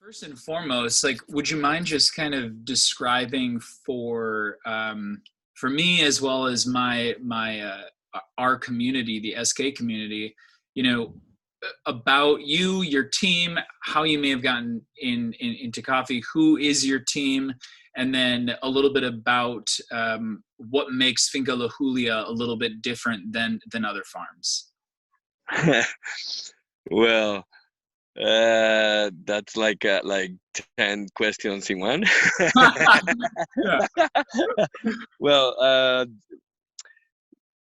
First and foremost, like, would you mind just kind of describing for me as well as our community, the SK community, you know, about you, your team, how you may have gotten into coffee, who is your team, and then a little bit about what makes Finca la Julia a little bit different than other farms. Well, that's like 10 questions in one. Yeah. Well,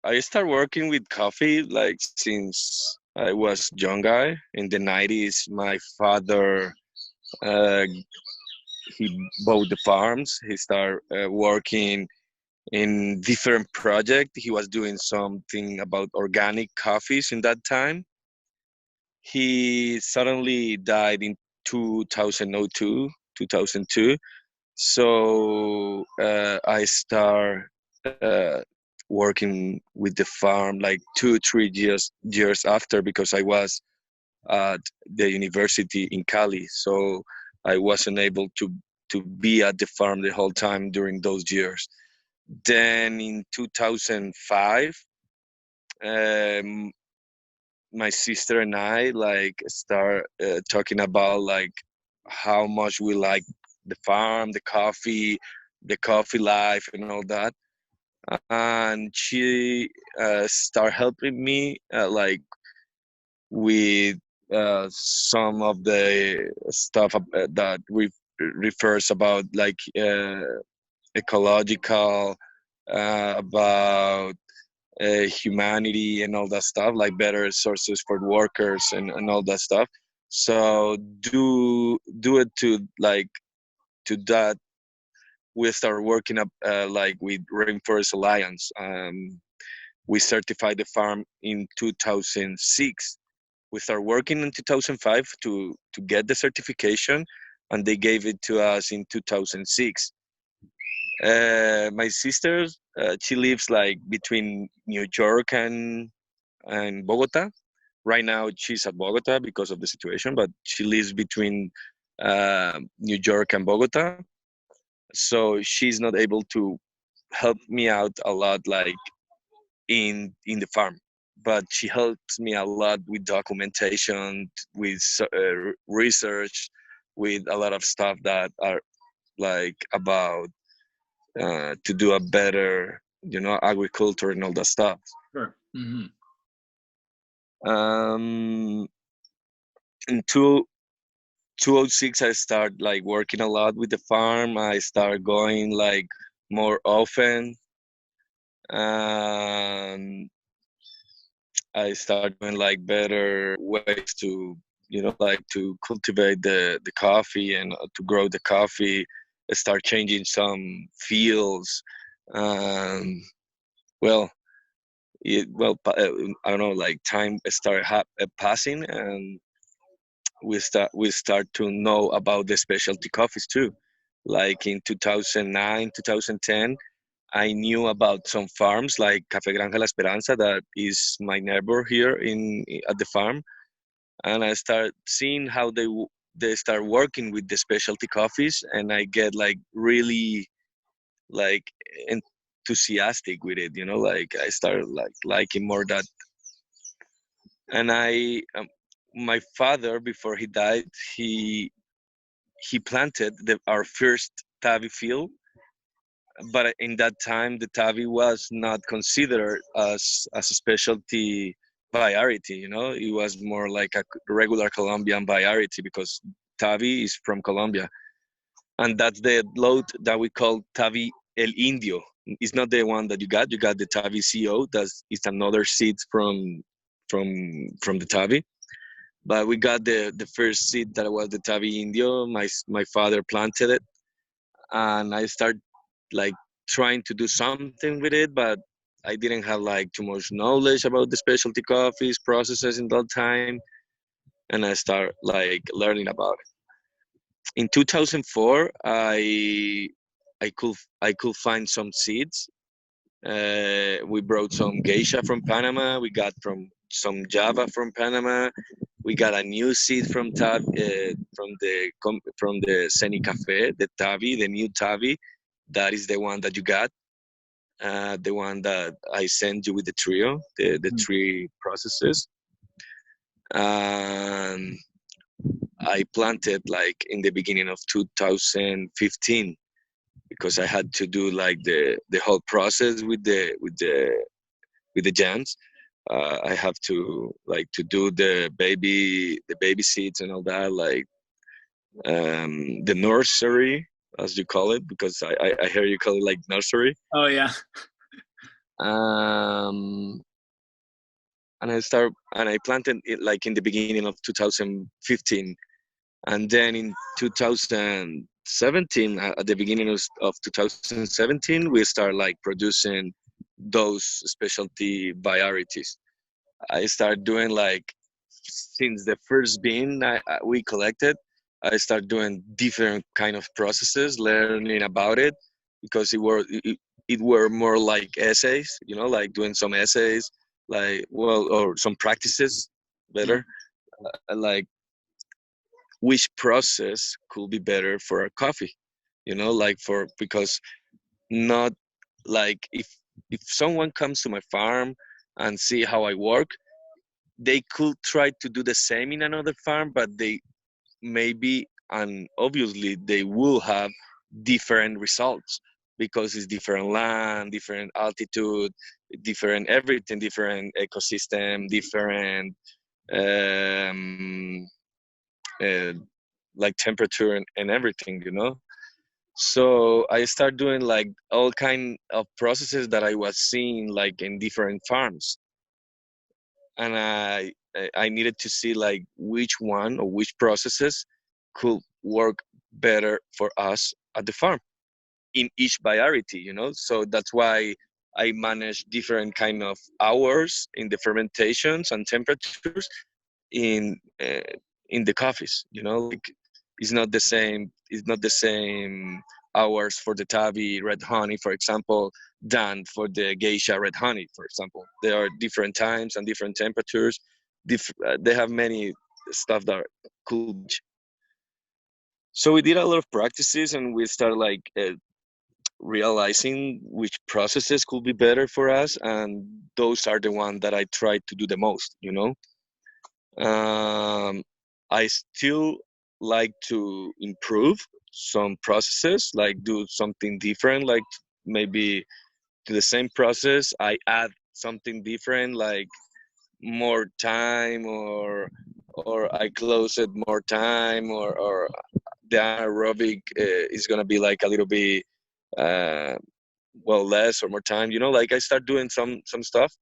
I started working with coffee like since I was young guy. In the 90s, my father uh, he bought the farms. He started working in different project. He was doing something about organic coffees in that time. He suddenly died in 2002, 2002. So I start uh, working with the farm like 2 3 years after, because I was at the university in Cali, so I wasn't able to be at the farm the whole time during those years. Then in 2005, um, my sister and I like start talking about like how much we like the farm, the coffee life, and all that. And she start helping me with some of the stuff that refers about like ecological, about humanity and all that stuff, like better sources for workers and all that stuff. So do it to like to that we start working up like with Rainforest Alliance. We certified the farm in 2006. We started working in 2005 to get the certification, and they gave it to us in 2006. My sister, she lives like between New York and Bogota. Right now, she's at Bogota because of the situation, but she lives between New York and Bogota. So she's not able to help me out a lot, like in the farm. But she helps me a lot with documentation, with research, with a lot of stuff that are like about to do a better, agriculture and all that stuff. Sure. Mm-hmm. Um, in 2006, I start like working a lot with the farm. I start going like more often. Um, I start doing like better ways to, like to cultivate the coffee and to grow the coffee. I start changing some fields. Um, well, I don't know, like time start passing, and we start to know about the specialty coffees too. Like in 2009, 2010, I knew about some farms like Café Granja La Esperanza, that is my neighbor here in at the farm, and I start seeing how they start working with the specialty coffees, and I get like really like enthusiastic with it. Like I start like liking more that. And my father, before he died, he planted our first Tabi field, but in that time the Tabi was not considered as a specialty variety. It was more like a regular Colombian variety, because Tabi is from Colombia, and that's the load that we call Tabi El Indio. It's not the one that you got the Tabi CO. It's another seed from the Tabi. But we got the first seed that was the Tabi Indio. My father planted it, and I started like trying to do something with it, but I didn't have like too much knowledge about the specialty coffees processes in that time, and I start like learning about it. In 2004, I could find some seeds. We brought some geisha from Panama. We got from some Java from Panama. We got a new seed from from the Seni Cafe, the Tabi, the new Tabi. That is the one that you got, the one that I sent you with the trio, the Mm. three processes. Um, I planted like in the beginning of 2015 because I had to do like the whole process with the jams. I have to like to do the baby seeds and all that, like the nursery as you call it, because I hear you call it like nursery. Oh yeah. Um, and I planted it like in the beginning of 2015, and then in 2017, at the beginning of 2017, we start like producing those specialty varieties. I started doing like since the first bean we collected, I started doing different kind of processes, learning about it because it were more like essays, you know, like doing some essays, like well, or some practices, Yeah. better, like which process could be better for a coffee, you know, like for because not like if someone comes to my farm and see how I work, they could try to do the same in another farm, but they maybe and obviously they will have different results because it's different land, different altitude, different everything, different ecosystem, different um, uh, like temperature and everything, you know. So I start doing like all kind of processes that I was seeing like in different farms, and I needed to see like which one or which processes could work better for us at the farm in each variety, you know. So that's why I manage different kind of hours in the fermentations and temperatures in uh, in the coffees, you know, like it's not the same hours for the Tabi red honey, for example, than for the geisha red honey, for example. There are different times and different temperatures. They have many stuff that could match. So we did a lot of practices and we started like realizing which processes could be better for us, and those are the ones that I try to do the most, you know. um, I still like to improve some processes, like do something different, like maybe to the same process I add something different, like more time, or I close it more time, or the anaerobic is gonna be like a little bit uh, well less or more time, you know, like I start doing some stuff,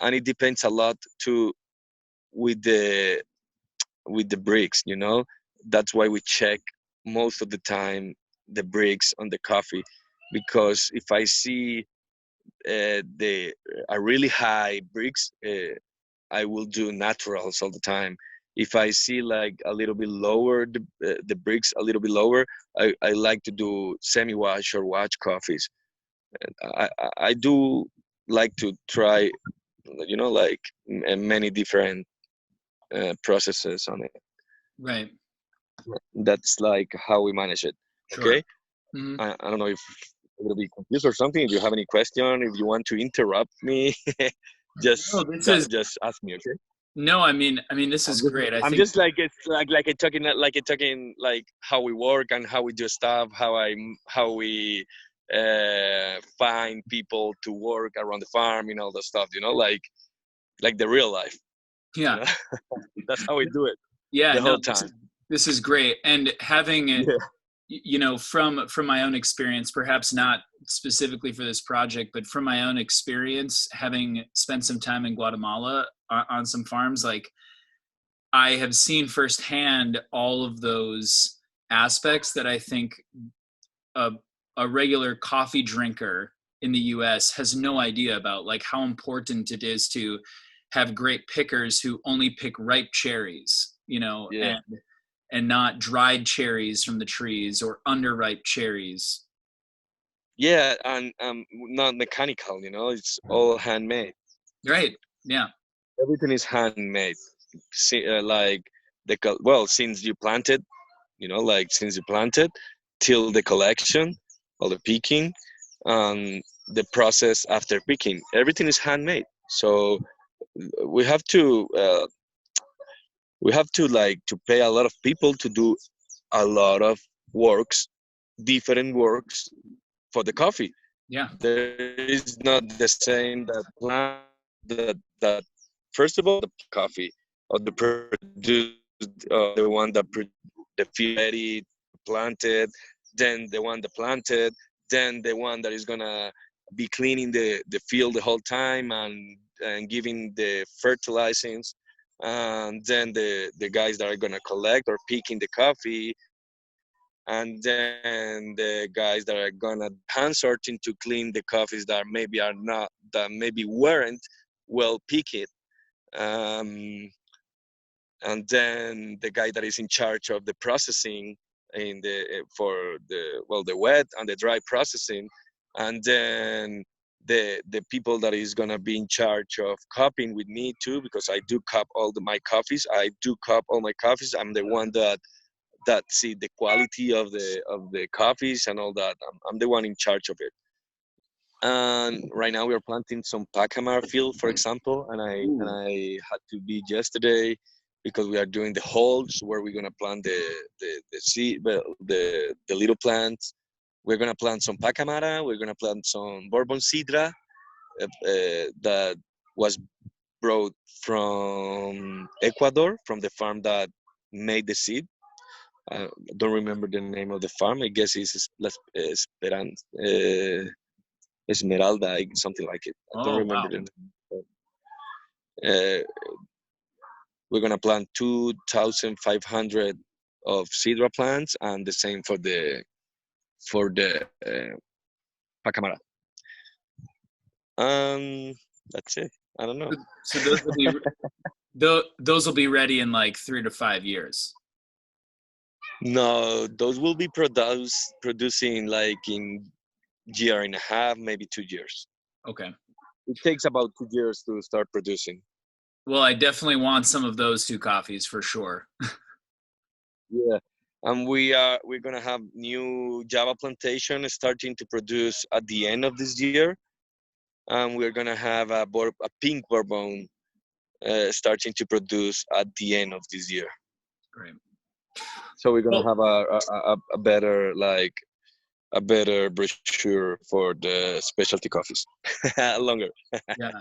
and it depends a lot to with the bricks, you know. That's why we check most of the time the bricks on the coffee, because if I see the a really high bricks, I will do naturals all the time. If I see like a little bit lower the bricks a little bit lower, I like to do semi wash or watch coffees. I do like to try, you know, like many different processes on it. Right. That's like how we manage it. Sure. Okay. Hmm. I don't know if I'm gonna be confused or something. If you have any question, if you want to interrupt me, No, this is just ask me. Okay. no. I mean, this is great. I I'm think just like it's like a talking like how we work and how we do stuff, how we find people to work around the farm and all the stuff. You know, like the real life. You yeah, know, that's how we do it yeah. the No, whole time. this is great. And having it, Yeah. from my own experience, perhaps not specifically for this project, but from my own experience, having spent some time in Guatemala on some farms, like I have seen firsthand all of those aspects that I think a, a regular coffee drinker in the US has no idea about, like how important it is to have great pickers who only pick ripe cherries, Yeah. and not dried cherries from the trees or underripe cherries. Yeah, and not mechanical, you know, it's all handmade. Right. Yeah. Everything is handmade. like since you planted, like since you planted till the collection or the picking, and the process after picking. Everything is handmade. So we have to uh, we have to like to pay a lot of people to do a lot of works, different works for the coffee. Yeah. There is not the same that plant that first of all the coffee or the produce the one that the field ready planted, then the one that planted, then the one that is gonna be cleaning the field the whole time and giving the fertilizers, and then the guys that are gonna collect or picking the coffee, and then the guys that are gonna hand sorting to clean the coffees that maybe are not that maybe weren't well picked, um, and then the guy that is in charge of the processing in the for the wet and the dry processing, and then the people that is gonna be in charge of cupping with me too, because I do cup my coffees. I do cup all my coffees. I'm the one that see the quality of the coffees and all that. I'm the one in charge of it. And right now we are planting some pacamara field, for example, and Ooh. I had to be yesterday because we are doing the holes where we're gonna plant the seed, the little plants. We're gonna plant some pacamara. We're gonna plant some bourbon sidra that was brought from Ecuador, from the farm that made the seed. I don't remember the name of the farm. I guess it's Esmeralda, something like it. I don't Oh remember wow. the name. Uh, we're gonna plant 2,500 of cedar plants, and the same for the pacamara. That's it. I don't know. So those will be those will be ready in like 3 to 5 years. No, those will be producing like in year and a half, maybe 2 years. Okay. It takes about 2 years to start producing. Well, I definitely want some of those two coffees for sure. Yeah, and we're gonna have new Java plantation starting to produce at the end of this year, and we're gonna have a pink bourbon starting to produce at the end of this year. Great. So we're gonna Well, have a better a better brochure for the specialty coffees, longer. yeah.